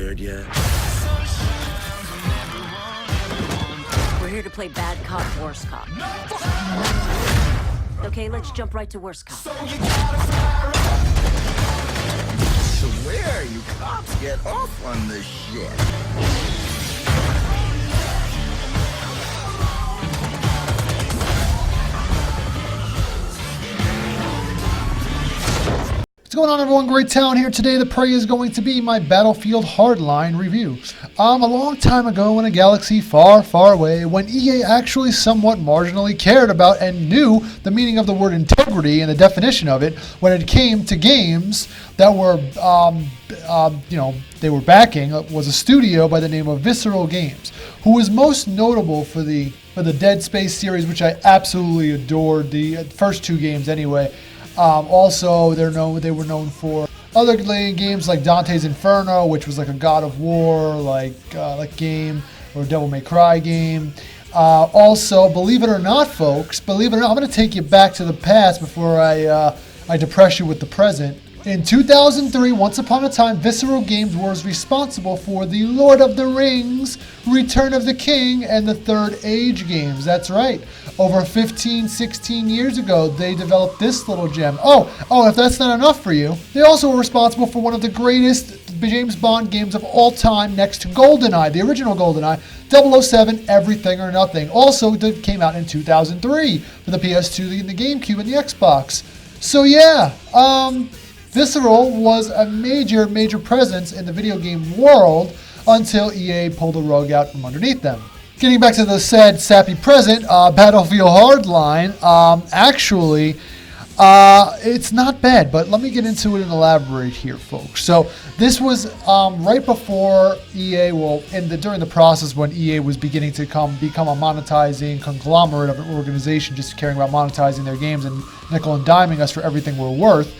scared yet? We're here to play bad cop, worst cop. Okay, let's jump right to worst cop. So where you cops get off on this shit? What's going on, everyone? Great Talon here. Today the prey is going to be my Battlefield Hardline review. A long time ago in a galaxy far, far away, when EA actually somewhat marginally cared about and knew the meaning of the word integrity and the definition of it when it came to games that were, they were backing, was a studio by the name of Visceral Games, who was most notable for the Dead Space series, which I absolutely adored, the first two games anyway. Also, they were known for other games like Dante's Inferno, which was like a God of War like game, or Devil May Cry game. Also, believe it or not, folks, I'm going to take you back to the past before I depress you with the present. In 2003, once upon a time, Visceral Games was responsible for the Lord of the Rings, Return of the King, and the Third Age games. That's right. Over 15, 16 years ago, they developed this little gem. Oh, if that's not enough for you, they also were responsible for one of the greatest James Bond games of all time, next to GoldenEye, the original GoldenEye, 007, Everything or Nothing. Also, that came out in 2003 for the PS2, the GameCube, and the Xbox. So yeah, Visceral was a major, major presence in the video game world until EA pulled the rug out from underneath them. Getting back to the sad, sappy present, Battlefield Hardline, it's not bad, but let me get into it and elaborate here, folks. So this was right before EA, during the process when EA was beginning to become a monetizing conglomerate of an organization just caring about monetizing their games and nickel and diming us for everything we're worth.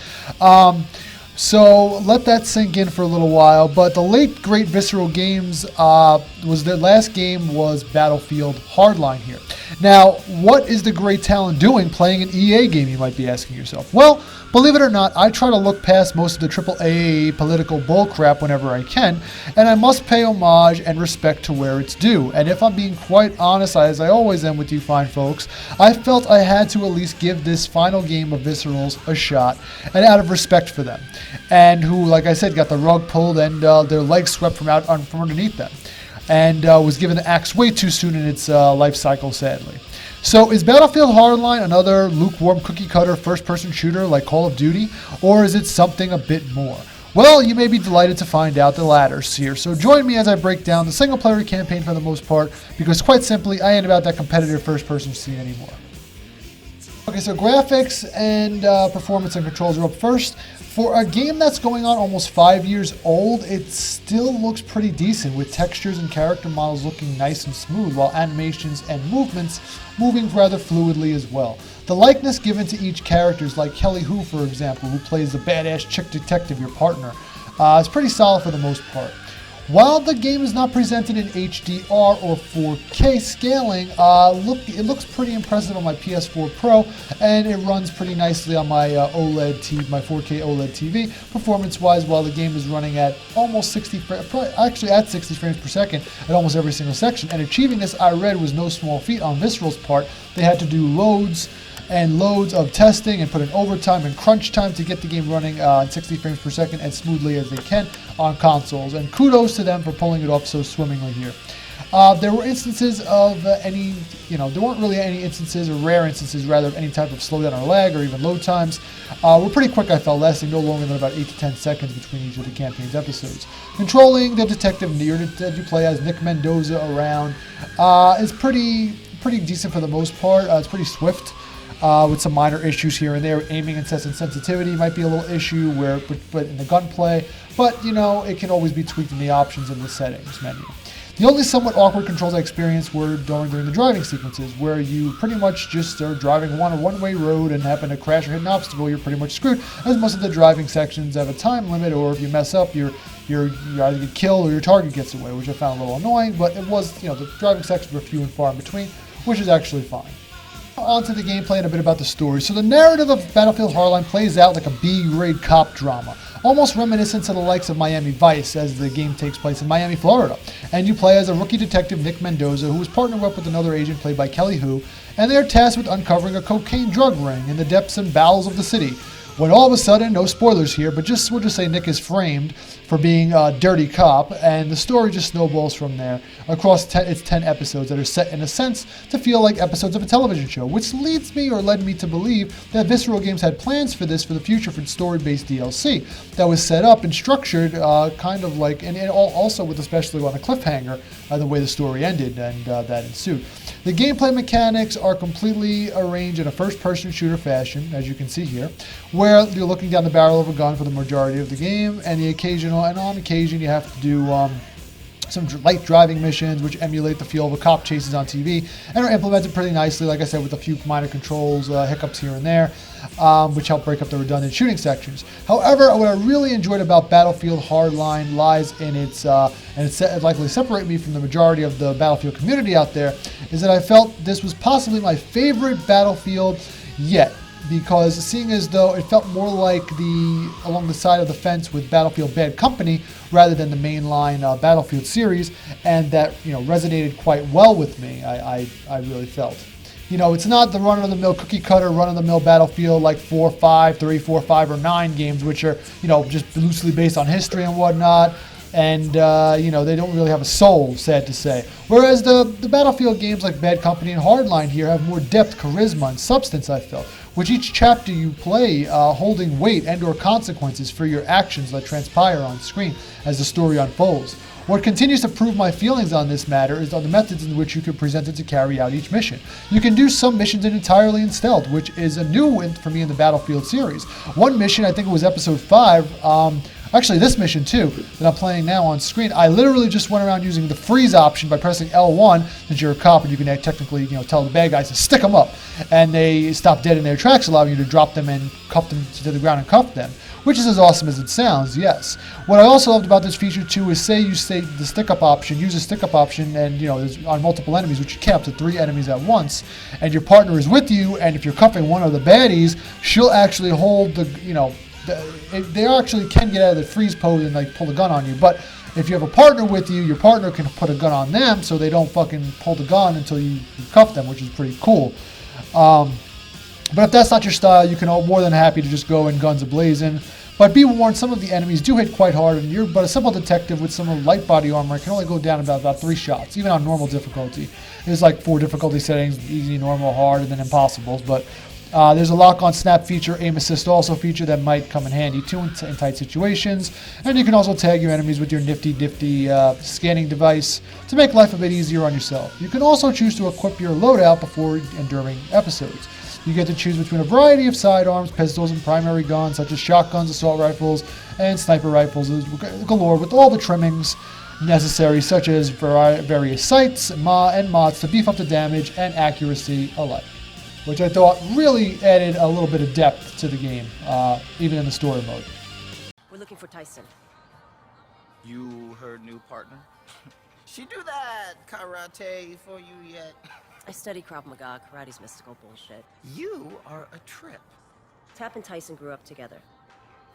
So let that sink in for a little while. But the late great Visceral Games their last game was Battlefield Hardline here. Now, what is the great Talon doing playing an EA game, you might be asking yourself? Well, believe it or not, I try to look past most of the AAA political bullcrap whenever I can, and I must pay homage and respect to where it's due. And if I'm being quite honest, as I always am with you fine folks, I felt I had to at least give this final game of Visceral's a shot, and out of respect for them, and who, like I said, got the rug pulled and their legs swept from underneath them, and was given the axe way too soon in its life cycle, sadly. So is Battlefield Hardline another lukewarm cookie-cutter first-person shooter like Call of Duty, or is it something a bit more? Well, you may be delighted to find out the latter here, so join me as I break down the single-player campaign for the most part, because quite simply, I ain't about that competitive first-person scene anymore. Okay, so graphics and performance and controls are up first. For a game that's going on almost 5 years old, it still looks pretty decent, with textures and character models looking nice and smooth, while animations and movements moving rather fluidly as well. The likeness given to each character is like Kelly Hu, for example, who plays the badass chick detective, your partner. It's pretty solid for the most part. While the game is not presented in HDR or 4K scaling, it looks pretty impressive on my PS4 Pro, and it runs pretty nicely on my my 4K OLED TV, performance-wise, while the game is running at almost 60 frames per second at almost every single section. And achieving this, I read, was no small feat on Visceral's part. They had to do loads and loads of testing and put in overtime and crunch time to get the game running at 60 frames per second as smoothly as they can on consoles. And kudos to them for pulling it off so swimmingly here. There were instances of there weren't really any instances, or rare instances rather, of any type of slowdown or lag or even load times. Were pretty quick, I felt, lasting no longer than about 8 to 10 seconds between each of the campaign's episodes. Controlling the detective Near that you play as, Nick Mendoza, around is pretty decent for the most part. It's pretty swift. With some minor issues here and there. Aiming and sensitivity might be a little issue, but in the gunplay, but it can always be tweaked in the options in the settings menu. The only somewhat awkward controls I experienced were during the driving sequences, where you pretty much just are driving on a one-way road and happen to crash or hit an obstacle. You're pretty much screwed, as most of the driving sections have a time limit, or if you mess up, you either get killed or your target gets away, which I found a little annoying. But it was, the driving sections were few and far in between, which is actually fine. On to the gameplay and a bit about the story. So the narrative of Battlefield Hardline plays out like a B-grade cop drama, almost reminiscent to the likes of Miami Vice, as the game takes place in Miami, Florida. And you play as a rookie detective, Nick Mendoza, who is partnered up with another agent played by Kelly Hu, and they are tasked with uncovering a cocaine drug ring in the depths and bowels of the city. When all of a sudden, no spoilers here, but we'll just say Nick is framed for being a dirty cop, and the story just snowballs from there across its 10 episodes that are set in a sense to feel like episodes of a television show, which led me to believe that Visceral Games had plans for this for the future for story-based DLC that was set up and structured kind of like, and also with especially on a cliffhanger, the way the story ended and that ensued. The gameplay mechanics are completely arranged in a first-person shooter fashion, as you can see here, where you're looking down the barrel of a gun for the majority of the game, and on occasion you have to do some light driving missions which emulate the feel of a cop chases on TV and are implemented pretty nicely, like I said, with a few minor controls, hiccups here and there, which help break up the redundant shooting sections. However, what I really enjoyed about Battlefield Hardline lies in its, and it's likely separate me from the majority of the Battlefield community out there, is that I felt this was possibly my favorite Battlefield yet. Because seeing as though it felt more like along the side of the fence with Battlefield Bad Company rather than the mainline Battlefield series, and that resonated quite well with me. I really felt. It's not the run-of-the-mill cookie-cutter, run-of-the-mill Battlefield like 4, 5, 3, 4, 5, or 9 games, which are just loosely based on history and whatnot. And, they don't really have a soul, sad to say. Whereas the Battlefield games like Bad Company and Hardline here have more depth, charisma, and substance, I felt, with each chapter you play holding weight and or consequences for your actions that transpire on screen as the story unfolds. What continues to prove my feelings on this matter is on the methods in which you can present it to carry out each mission. You can do some missions entirely in stealth, which is a new one for me in the Battlefield series. One mission, I think it was episode 5, actually, this mission too, that I'm playing now on screen, I literally just went around using the freeze option by pressing L1, since you're a cop and you can technically, tell the bad guys to stick them up, and they stop dead in their tracks, allowing you to drop them and cuff them to the ground and cuff them, which is as awesome as it sounds, yes. What I also loved about this feature too is say the stick-up option, use a stick-up option, and there's on multiple enemies, which you can up to 3 enemies at once, and your partner is with you, and if you're cuffing one of the baddies, she'll actually hold they actually can get out of the freeze pose and pull the gun on you, but if you have a partner with you, your partner can put a gun on them so they don't fucking pull the gun until you cuff them, which is pretty cool. But if that's not your style, you can more than happy to just go in guns ablazing. But be warned, some of the enemies do hit quite hard, and you're but a simple detective with some light body armor can only go down about 3 shots, even on normal difficulty. There's 4 difficulty settings: easy, normal, hard, and then impossibles. But there's a lock-on snap feature, aim assist also feature that might come in handy too in tight situations. And you can also tag your enemies with your nifty scanning device to make life a bit easier on yourself. You can also choose to equip your loadout before and during episodes. You get to choose between a variety of sidearms, pistols, and primary guns such as shotguns, assault rifles, and sniper rifles galore, with all the trimmings necessary, such as various sights and mods to beef up the damage and accuracy alike, which I thought really added a little bit of depth to the game, even in the story mode. We're looking for Tyson. You her new partner? She do that karate for you yet? I study Krav Maga. Karate's mystical bullshit. You are a trip. Tap and Tyson grew up together.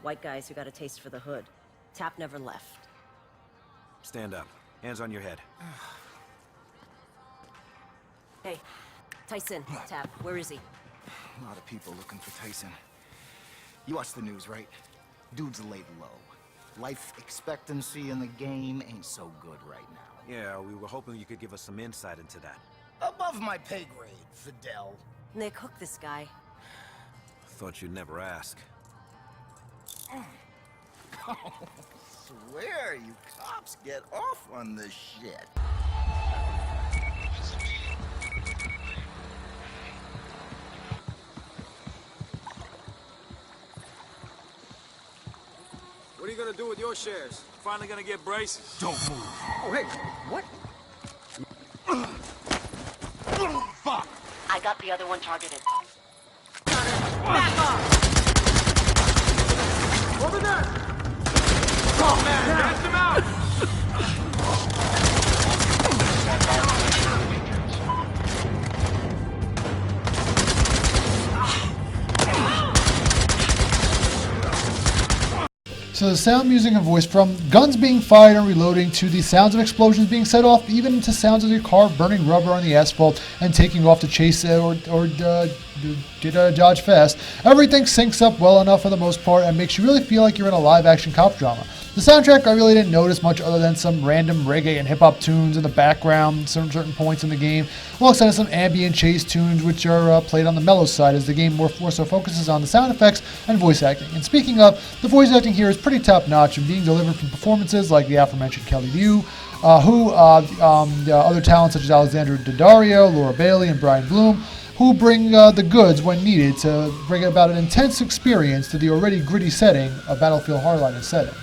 White guys who got a taste for the hood. Tap never left. Stand up. Hands on your head. Hey, Tyson, Tap, where is he? A lot of people looking for Tyson. You watch the news, right? Dude's laid low. Life expectancy in the game ain't so good right now. Yeah, we were hoping you could give us some insight into that. Above my pay grade, Fidel. Nick, hook this guy. Thought you'd never ask. Swear you cops get off on this shit. What are you gonna do with your shares? Finally gonna get braces? Don't move. Oh, hey, what? Fuck! I got the other one targeted. Back off! Over there! Oh, man, cast him out! So the sound, music, and voice, from guns being fired and reloading to the sounds of explosions being set off, even to sounds of your car burning rubber on the asphalt and taking off to chase or dodge fast, everything syncs up well enough for the most part and makes you really feel like you're in a live-action cop drama. The soundtrack, I really didn't notice much other than some random reggae and hip-hop tunes in the background, certain points in the game, alongside some ambient chase tunes which are played on the mellow side as the game more so focuses on the sound effects and voice acting. And speaking of, the voice acting here is pretty top-notch and being delivered from performances like the aforementioned Kelly Liu, the other talents such as Alexandra Daddario, Laura Bailey, and Brian Bloom, who bring the goods when needed to bring about an intense experience to the already gritty setting of Battlefield Hardline is setting.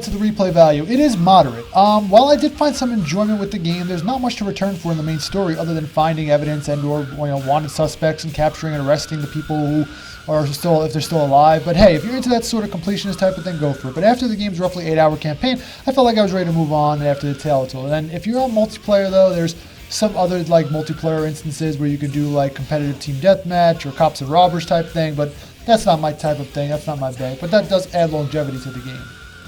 To the replay value, it is moderate. While I did find some enjoyment with the game, there's not much to return for in the main story other than finding evidence and or wanted suspects and capturing and arresting the people who are still, if they're still alive. But hey, if you're into that sort of completionist type of thing, go for it. But after the game's roughly 8-hour campaign, I felt like I was ready to move on after the tale tool. And if you're on multiplayer though, there's some other like multiplayer instances where you could do like competitive team deathmatch or cops and robbers type thing, but that's not my type of thing, that's not my bag. But that does add longevity to the game.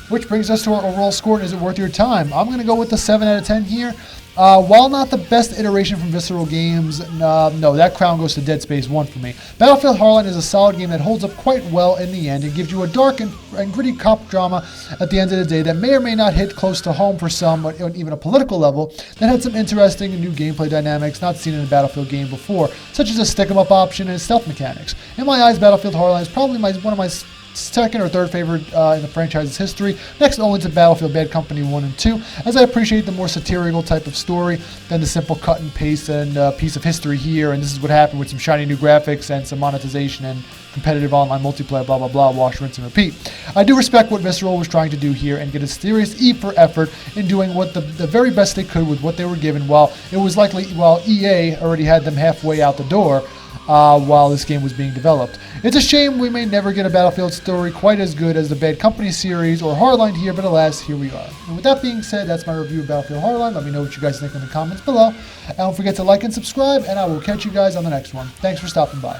Which brings us to our overall score, and is it worth your time? I'm going to go with the 7 out of 10 here. While not the best iteration from Visceral Games, no, that crown goes to Dead Space 1 for me. Battlefield Hardline is a solid game that holds up quite well in the end and gives you a dark and gritty cop drama at the end of the day that may or may not hit close to home for some, but even a political level, that had some interesting and new gameplay dynamics not seen in a Battlefield game before, such as a stick-em-up option and stealth mechanics. In my eyes, Battlefield Hardline is probably one of my second or third favorite in the franchise's history, next only to Battlefield Bad Company 1 and 2, as I appreciate the more satirical type of story than the simple cut and paste and piece of history here, and this is what happened with some shiny new graphics and some monetization and competitive online multiplayer, blah, blah, blah, wash, rinse, and repeat. I do respect what Visceral was trying to do here and get a serious E for effort in doing what the very best they could with what they were given, while EA already had them halfway out the door while this game was being developed. It's a shame we may never get a Battlefield story quite as good as the Bad Company series or Hardline here, but alas, here we are. And with that being said, that's my review of Battlefield Hardline. Let me know what you guys think in the comments below. And don't forget to like and subscribe, and I will catch you guys on the next one. Thanks for stopping by.